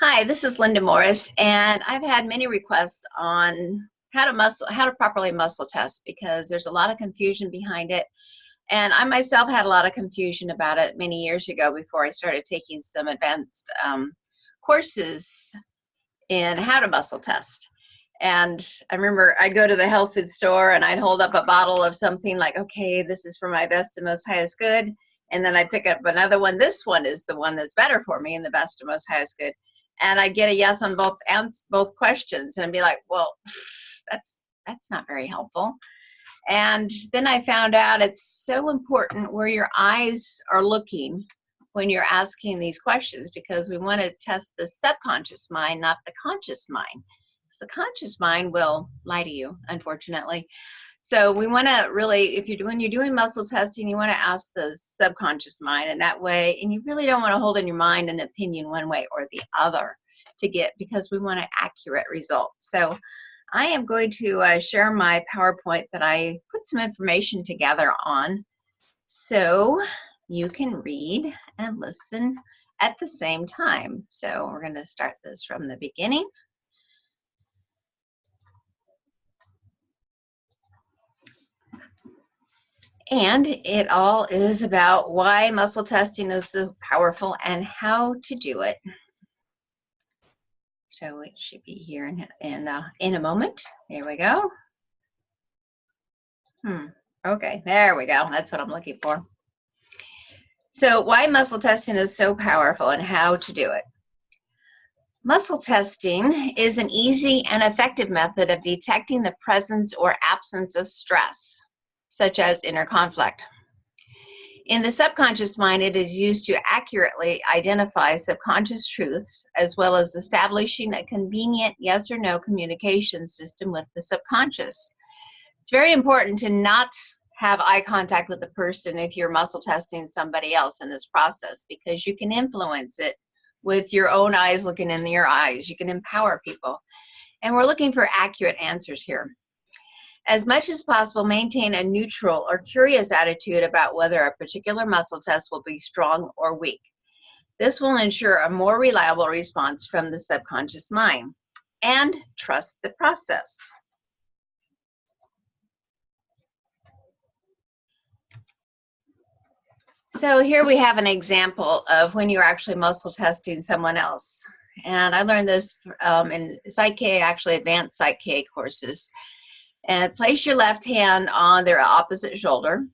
Hi, this is Linda Morris, and I've had many requests on how to properly muscle test because there's a lot of confusion behind it. And I myself had a lot of confusion about it many years ago before I started taking some advanced courses in how to muscle test. And I remember I'd go to the health food store and I'd hold up a bottle of something like, okay, this is for my best and most highest good. And then I'd pick up another one. This one is the one that's better for me and the best and most highest good. And I'd get a yes on both questions. And I'd be like, well, that's not very helpful. And then I found out it's so important where your eyes are looking when you're asking these questions, because we want to test the subconscious mind, not the conscious mind. The conscious mind will lie to you, unfortunately. So we want to really, when you're doing muscle testing, you want to ask the subconscious mind, and that way, and you really don't want to hold in your mind an opinion one way or the other because we want an accurate result. So I am going to share my PowerPoint that I put some information together on so you can read and listen at the same time. So we're going to start this from the beginning. And it all is about why muscle testing is so powerful and how to do it. So it should be here in a moment. Here we go. Okay, there we go. That's what I'm looking for. So why muscle testing is so powerful and how to do it. Muscle testing is an easy and effective method of detecting the presence or absence of stress, such as inner conflict. In the subconscious mind, it is used to accurately identify subconscious truths, as well as establishing a convenient yes or no communication system with the subconscious. It's very important to not have eye contact with the person if you're muscle testing somebody else in this process, because you can influence it with your own eyes looking in your eyes. You can empower people. And we're looking for accurate answers here. As much as possible, maintain a neutral or curious attitude about whether a particular muscle test will be strong or weak. This will ensure a more reliable response from the subconscious mind. And trust the process. So here we have an example of when you're actually muscle testing someone else. And I learned this in Psych K, actually advanced Psych K courses. And place your left hand on their opposite shoulder.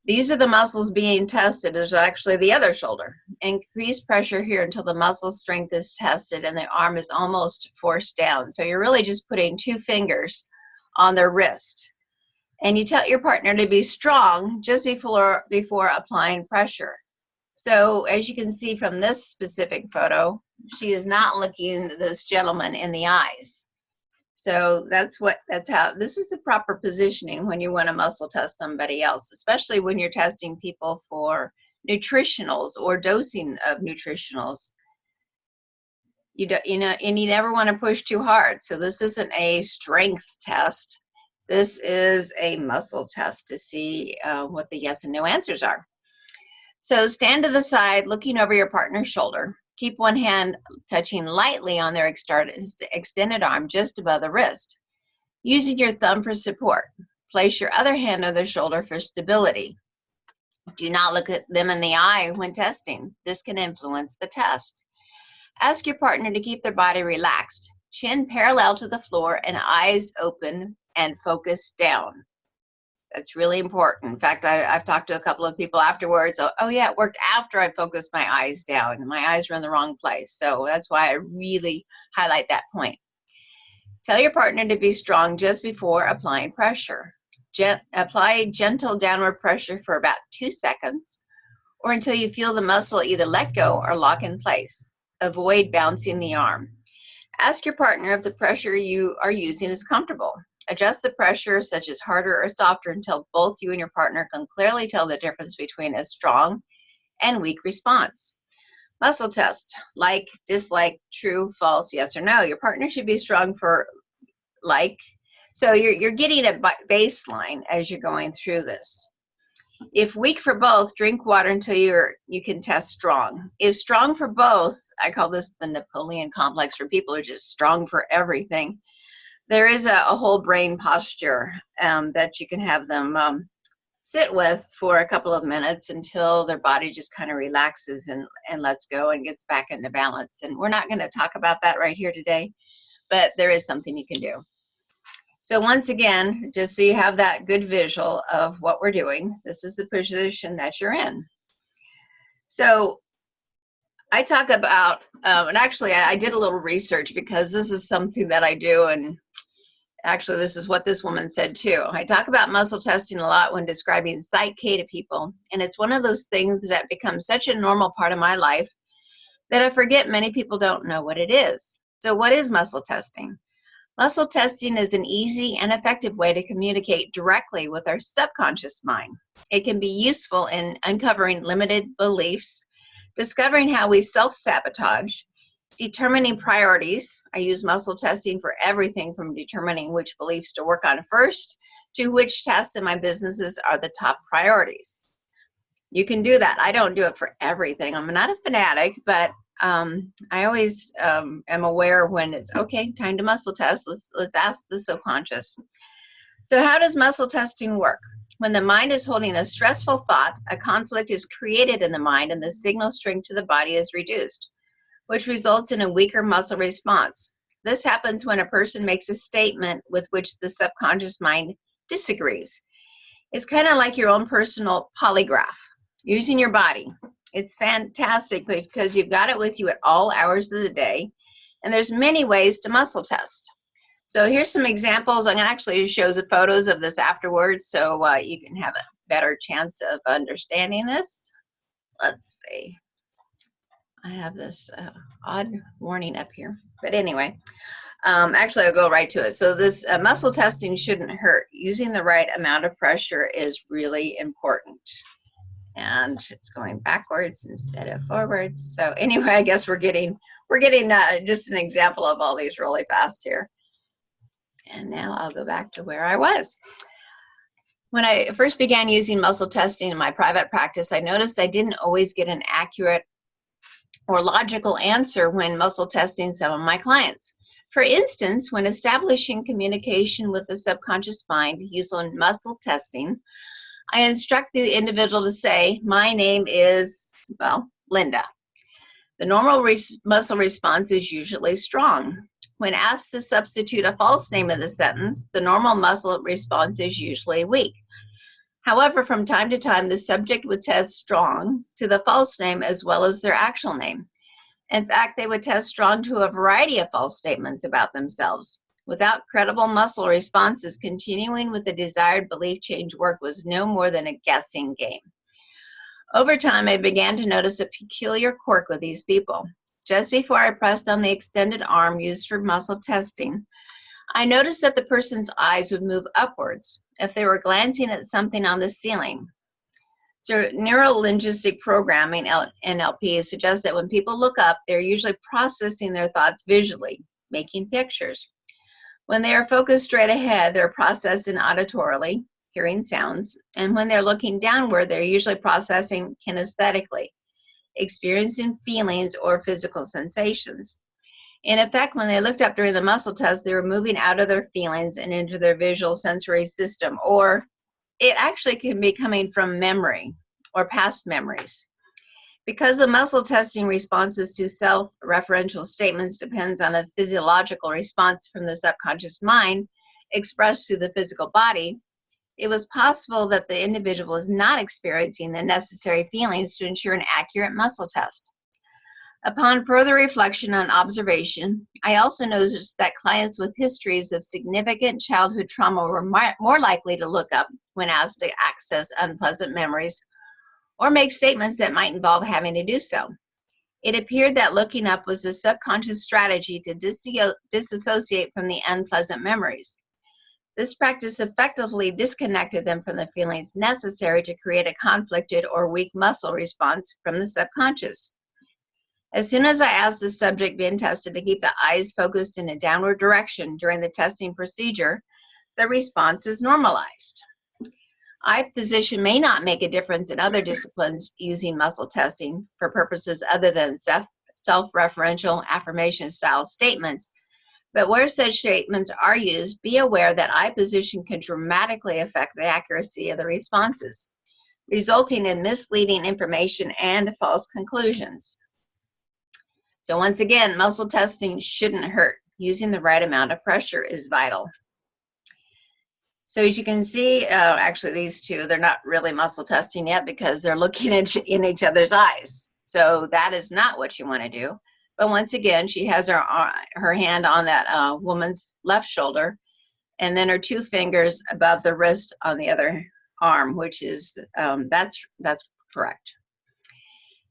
These are the muscles being tested. Is actually the other shoulder. Increase pressure here until the muscle strength is tested and the arm is almost forced down. So you're really just putting two fingers on their wrist. And you tell your partner to be strong just before applying pressure. So as you can see from this specific photo, she is not looking this gentleman in the eyes. So that's how this is the proper positioning when you want to muscle test somebody else, especially when you're testing people for nutritionals or dosing of nutritionals. And you never want to push too hard. So this isn't a strength test. This is a muscle test to see what the yes and no answers are. So stand to the side, looking over your partner's shoulder. Keep one hand touching lightly on their extended arm just above the wrist. Using your thumb for support. Place your other hand on their shoulder for stability. Do not look at them in the eye when testing. This can influence the test. Ask your partner to keep their body relaxed, chin parallel to the floor and eyes open and focused down. That's really important. In fact, I've talked to a couple of people afterwards. Oh yeah, it worked after I focused my eyes down. My eyes were in the wrong place. So that's why I really highlight that point. Tell your partner to be strong just before applying pressure. Apply gentle downward pressure for about 2 seconds or until you feel the muscle either let go or lock in place. Avoid bouncing the arm. Ask your partner if the pressure you are using is comfortable. Adjust the pressure, such as harder or softer, until both you and your partner can clearly tell the difference between a strong and weak response. Muscle test: like, dislike, true, false, yes or no. Your partner should be strong for like. So you're getting a baseline as you're going through this. If weak for both, drink water until you can test strong. If strong for both, I call this the Napoleon complex, where people are just strong for everything. There is a whole brain posture that you can have them sit with for a couple of minutes until their body just kind of relaxes and lets go and gets back into balance. And we're not going to talk about that right here today, but there is something you can do. So once again, just so you have that good visual of what we're doing, this is the position that you're in. So I talk about, and actually I did a little research because this is something that I do, and actually this is what this woman said too. I talk about muscle testing a lot when describing Psych K to people, and it's one of those things that becomes such a normal part of my life that I forget many people don't know what it is. So what is muscle testing? Muscle testing is an easy and effective way to communicate directly with our subconscious mind. It can be useful in uncovering limited beliefs, discovering how we self-sabotage, determining priorities. I use muscle testing for everything from determining which beliefs to work on first to which tasks in my businesses are the top priorities. You can do that. I don't do it for everything. I'm not a fanatic, but I always am aware when it's okay, time to muscle test. Let's ask the subconscious. So how does muscle testing work? When the mind is holding a stressful thought, a conflict is created in the mind and the signal strength to the body is reduced, which results in a weaker muscle response. This happens when a person makes a statement with which the subconscious mind disagrees. It's kind of like your own personal polygraph, using your body. It's fantastic because you've got it with you at all hours of the day, and there's many ways to muscle test. So here's some examples. I'm going to actually show the photos of this afterwards so you can have a better chance of understanding this. Let's see. I have this odd warning up here. But anyway, actually I'll go right to it. So this muscle testing shouldn't hurt. Using the right amount of pressure is really important. And it's going backwards instead of forwards. So anyway, I guess we're getting just an example of all these really fast here. And now I'll go back to where I was. When I first began using muscle testing in my private practice, I noticed I didn't always get an accurate or logical answer when muscle testing some of my clients. For instance, when establishing communication with the subconscious mind using muscle testing, I instruct the individual to say, my name is, well, Linda. The normal muscle response is usually strong. When asked to substitute a false name in the sentence, the normal muscle response is usually weak. However, from time to time, the subject would test strong to the false name as well as their actual name. In fact, they would test strong to a variety of false statements about themselves. Without credible muscle responses, continuing with the desired belief change work was no more than a guessing game. Over time, I began to notice a peculiar quirk with these people. Just before I pressed on the extended arm used for muscle testing, I noticed that the person's eyes would move upwards if they were glancing at something on the ceiling. So neuro-linguistic programming, NLP, suggests that when people look up, they're usually processing their thoughts visually, making pictures. When they are focused straight ahead, they're processing auditorily, hearing sounds, and when they're looking downward, they're usually processing kinesthetically, experiencing feelings or physical sensations. In effect, when they looked up during the muscle test, they were moving out of their feelings and into their visual sensory system, or it actually can be coming from memory or past memories. Because the muscle testing responses to self-referential statements depends on a physiological response from the subconscious mind expressed through the physical body, it was possible that the individual is not experiencing the necessary feelings to ensure an accurate muscle test. Upon further reflection and observation, I also noticed that clients with histories of significant childhood trauma were more likely to look up when asked to access unpleasant memories or make statements that might involve having to do so. It appeared that looking up was a subconscious strategy to disassociate from the unpleasant memories. This practice effectively disconnected them from the feelings necessary to create a conflicted or weak muscle response from the subconscious. As soon as I asked the subject being tested to keep the eyes focused in a downward direction during the testing procedure, the response is normalized. Eye position may not make a difference in other disciplines using muscle testing for purposes other than self-referential affirmation style statements. But where such statements are used, be aware that eye position can dramatically affect the accuracy of the responses, resulting in misleading information and false conclusions. So once again, muscle testing shouldn't hurt. Using the right amount of pressure is vital. So as you can see, actually these two, they're not really muscle testing yet because they're looking in each other's eyes. So that is not what you want to do. But once again, she has her hand on that woman's left shoulder, and then her two fingers above the wrist on the other arm, which is, that's correct.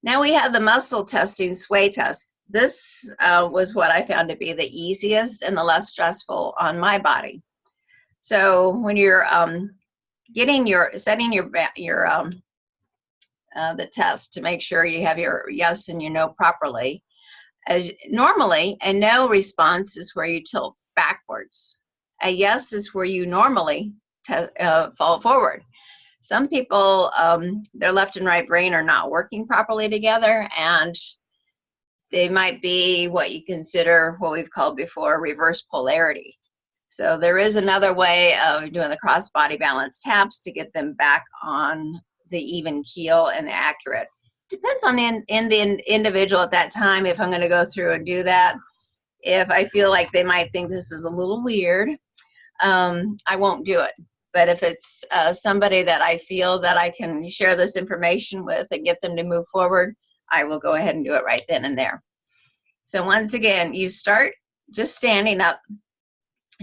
Now we have the muscle testing sway test. This was what I found to be the easiest and the less stressful on my body. So when you're setting the test to make sure you have your yes and your no properly, as normally a no response is where you tilt backwards. A yes is where you normally fall forward. Some people, their left and right brain are not working properly together, and they might be what you consider, what we've called before, reverse polarity. So there is another way of doing the cross body balance taps to get them back on the even keel and the accurate. Depends on the individual at that time if I'm going to go through and do that. If I feel like they might think this is a little weird, I won't do it. But if it's somebody that I feel that I can share this information with and get them to move forward, I will go ahead and do it right then and there. So once again, you start just standing up,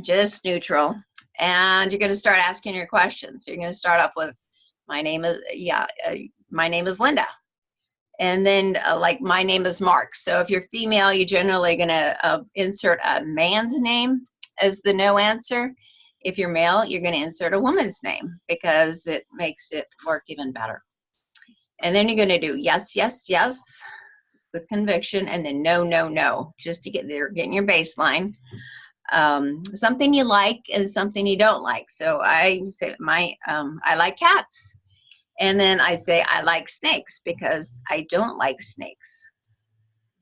just neutral, and you're going to start asking your questions. So you're going to start off with, my name is Linda. And then like, my name is Mark. So if you're female, you're generally going to insert a man's name as the no answer. If you're male, you're going to insert a woman's name because it makes it work even better. And then you're going to do yes, yes, yes with conviction, and then no, no, no, just to get there, getting your baseline. Something you like and something you don't like. So I say I like cats. And then I say I like snakes because I don't like snakes.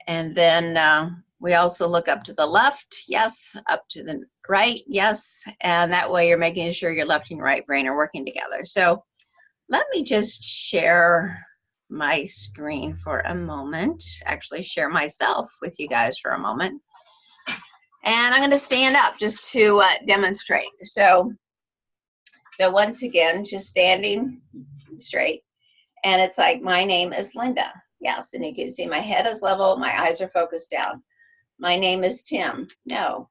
And then we also look up to the left, yes, up to the right, yes. And that way you're making sure your left and right brain are working together. So let me just share my screen for a moment, actually share myself with you guys for a moment. And I'm going to stand up just to demonstrate. So once again, just standing straight. And it's like, my name is Linda. Yes, and you can see my head is level, my eyes are focused down. My name is Tim. No.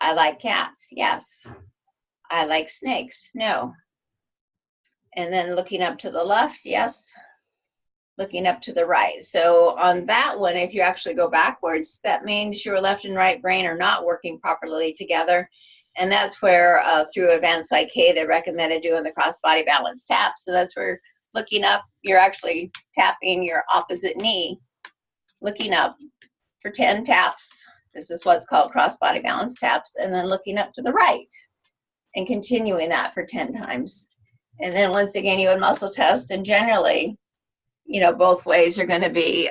I like cats. Yes. I like snakes. No. And then looking up to the left, yes. Looking up to the right. So on that one, if you actually go backwards, that means your left and right brain are not working properly together. And that's where through Advanced Psych-K, they recommended doing the cross-body balance taps. So that's where looking up, you're actually tapping your opposite knee, looking up for 10 taps. This is what's called cross-body balance taps. And then looking up to the right and continuing that for 10 times. And then once again, you would muscle test, and generally, you know, both ways are going to be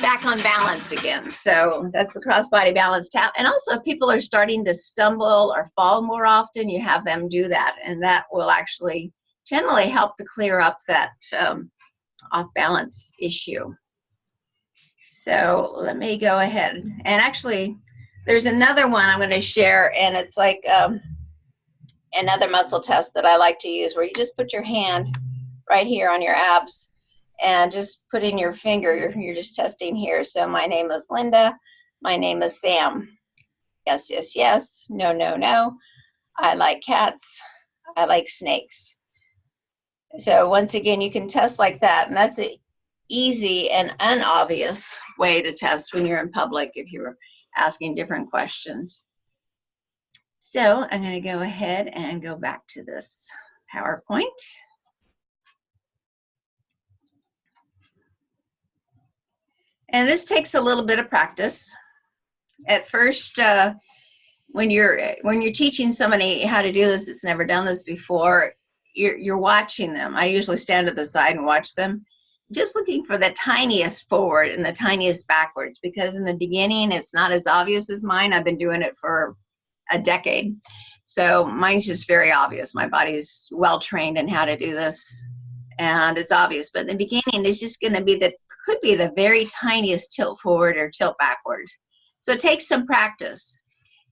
back on balance again. So that's the cross-body balance tap. And also, if people are starting to stumble or fall more often, you have them do that, and that will actually generally help to clear up that off-balance issue. So let me go ahead. And actually, there's another one I'm going to share, and it's like another muscle test that I like to use, where you just put your hand right here on your abs and just put in your finger. You're just testing here. So my name is Linda. My name is Sam. Yes, yes, yes. No, no, no. I like cats. I like snakes. So once again, you can test like that. And that's an easy and unobvious way to test when you're in public if you're asking different questions. So I'm going to go ahead and go back to this PowerPoint. And this takes a little bit of practice. At first, when you're teaching somebody how to do this that's never done this before, you're watching them. I usually stand to the side and watch them, just looking for the tiniest forward and the tiniest backwards, because in the beginning it's not as obvious as mine. I've been doing it for a decade, so mine's just very obvious. My body's well trained in how to do this, and it's obvious. But in the beginning, it's just going to be could be the very tiniest tilt forward or tilt backwards. So it takes some practice.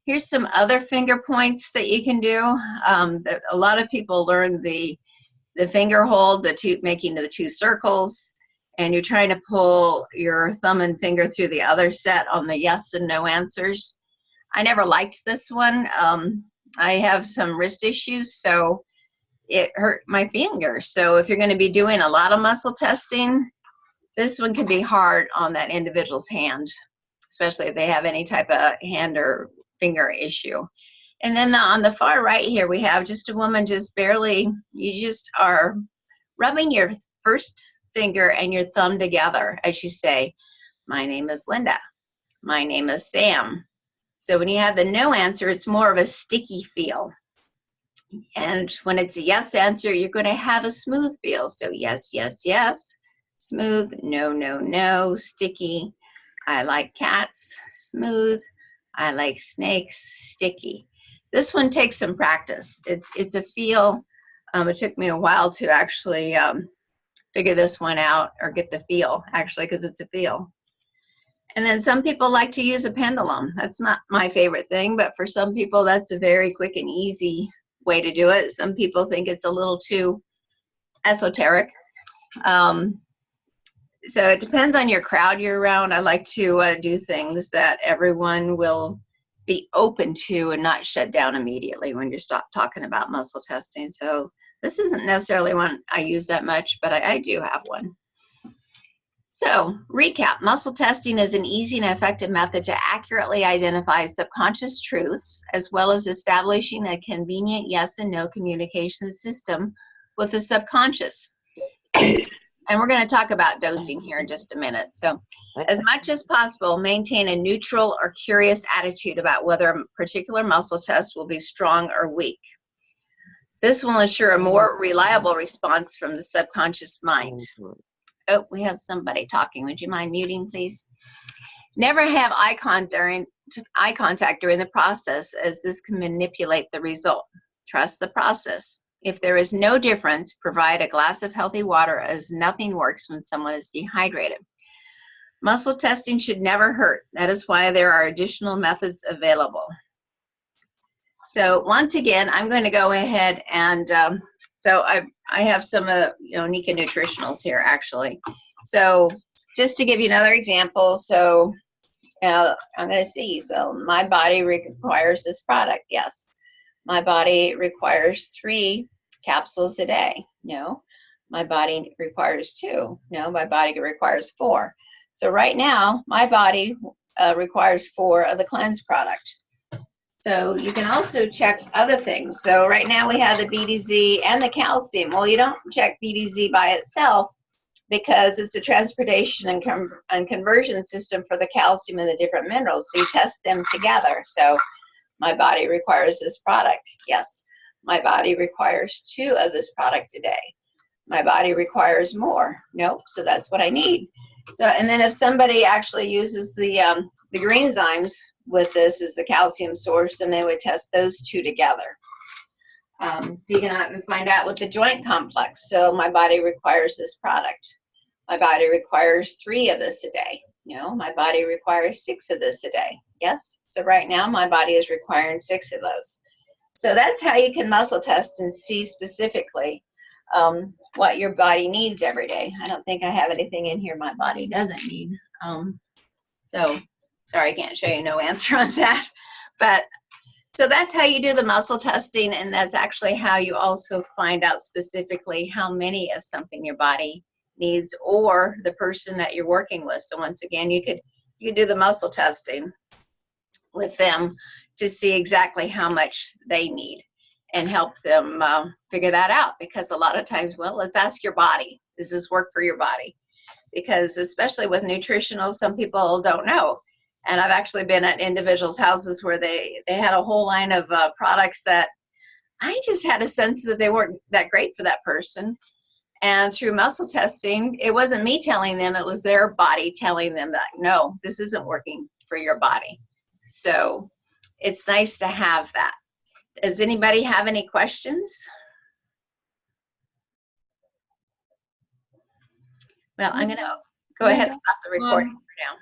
Here's some other finger points that you can do. A lot of people learn the finger hold, making the two circles, and you're trying to pull your thumb and finger through the other set on the yes and no answers. I never liked this one. I have some wrist issues, so it hurt my finger. So if you're going to be doing a lot of muscle testing, this one can be hard on that individual's hand, especially if they have any type of hand or finger issue. And then on the far right here, we have just a woman just barely, you just are rubbing your first finger and your thumb together as you say, my name is Linda, my name is Sam. So when you have the no answer, it's more of a sticky feel. And when it's a yes answer, you're going to have a smooth feel. So yes, yes, yes, smooth, no, no, no, sticky. I like cats, smooth. I like snakes, sticky. This one takes some practice. It's a feel. It took me a while to actually figure this one out, or get the feel, actually, because it's a feel. And then some people like to use a pendulum. That's not my favorite thing, but for some people, that's a very quick and easy way to do it. Some people think it's a little too esoteric. So it depends on your crowd you're around. I like to do things that everyone will be open to and not shut down immediately when you stop talking about muscle testing. So this isn't necessarily one I use that much, but I do have one. So recap, muscle testing is an easy and effective method to accurately identify subconscious truths, as well as establishing a convenient yes and no communication system with the subconscious. And we're going to talk about dosing here in just a minute. So as much as possible, maintain a neutral or curious attitude about whether a particular muscle test will be strong or weak. This will ensure a more reliable response from the subconscious mind. Oh, we have somebody talking. Would you mind muting, please? Never have eye contact during the process, as this can manipulate the result. Trust the process. If there is no difference, provide a glass of healthy water, as nothing works when someone is dehydrated. Muscle testing should never hurt. That is why there are additional methods available. So once again, I'm going to go ahead and so I have some Nika nutritionals here, actually. So just to give you another example, so I'm going to see. So my body requires this product. Yes. My body requires 3 capsules a day. No. My body requires 2. No. My body requires 4. So right now, my body requires 4 of the cleanse product. So you can also check other things. So right now we have the BDZ and the calcium. Well, you don't check BDZ by itself because it's a transportation and conversion system for the calcium and the different minerals. So you test them together. So my body requires this product. Yes. My body requires 2 of this product a day. My body requires more. Nope. So that's what I need. So, and then if somebody actually uses the green zymes with this as the calcium source, then they would test those 2 together. You can even find out with the joint complex. So my body requires this product. My body requires 3 of this a day. No, my body requires 6 of this a day. Yes. So right now my body is requiring 6 of those. So that's how you can muscle test and see specifically what your body needs every day. I don't think I have anything in here my body doesn't need. So sorry, I can't show you no answer on that. But so that's how you do the muscle testing, and that's actually how you also find out specifically how many of something your body needs, or the person that you're working with. So once again, you could do the muscle testing with them to see exactly how much they need and help them figure that out. Because a lot of times, well, let's ask your body, does this work for your body? Because especially with nutritionals, some people don't know. And I've actually been at individuals' houses where they had a whole line of products that I just had a sense that they weren't that great for that person. And through muscle testing, it wasn't me telling them, it was their body telling them that, no, this isn't working for your body. So it's nice to have that. Does anybody have any questions? Well, I'm going to go ahead and stop the recording for now.